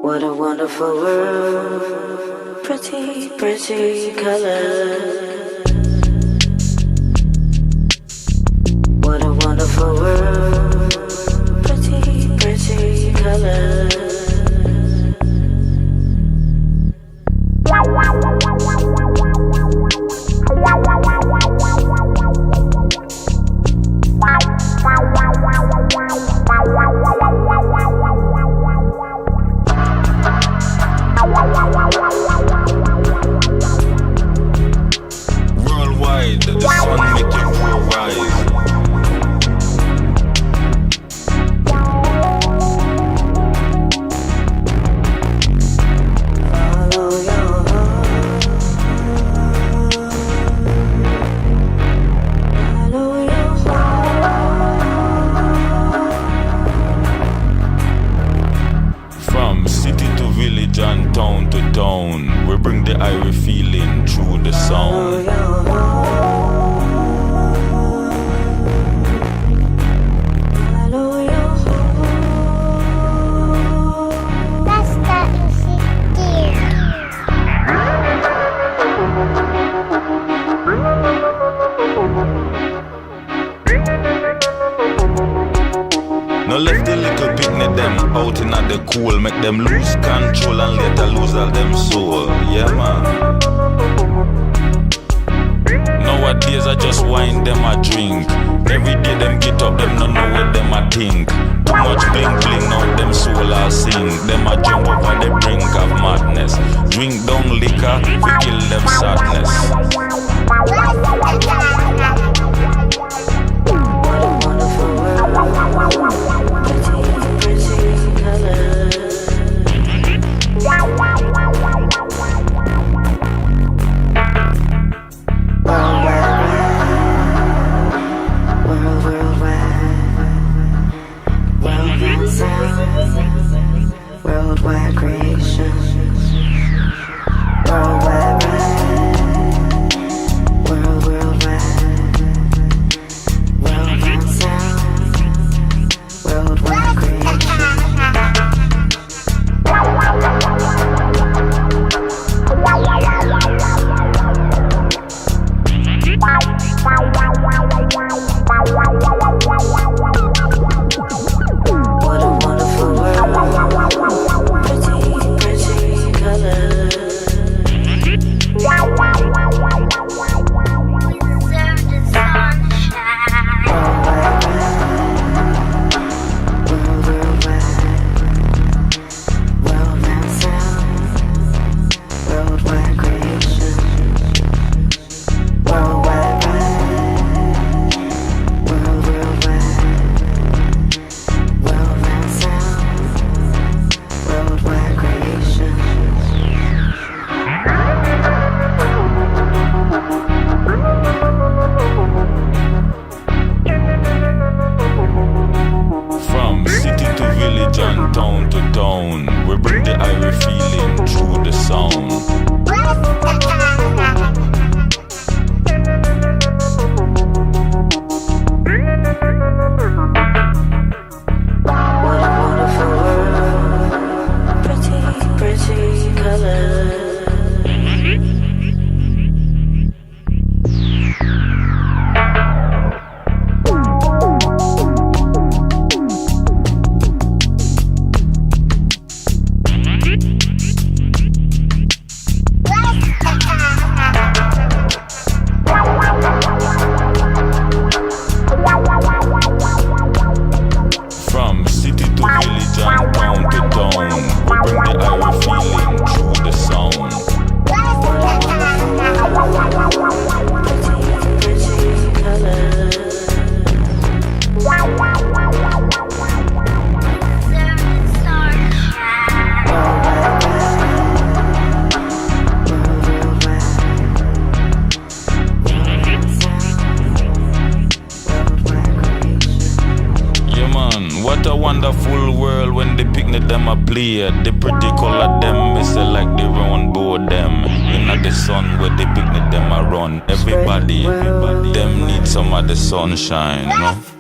What a wonderful world, pretty, pretty colors. What a wonderful world, pretty, pretty colors. No left the little picnic them out in the cool, make them lose control and later lose all them soul. Yeah man. Nowadays I just wine them a drink. Every day them get up, them no know what them a think. Too much bling bling, now them soul all sing. Them a jump up on the brink of madness. Drink down liquor, we kill them sadness. Worldwide creation, worldwide ride, worldwide, worldwide sound, worldwide creation. What a wonderful world, pretty, pretty colors. Town to town, we bring the Irish feeling through the sound. What a wonderful world, pretty, pretty colors. What a wonderful world when the picnic them a play. The pretty color them is like the round board them. In the sun where the picnic them a run. Everybody, them need some of the sunshine, you know?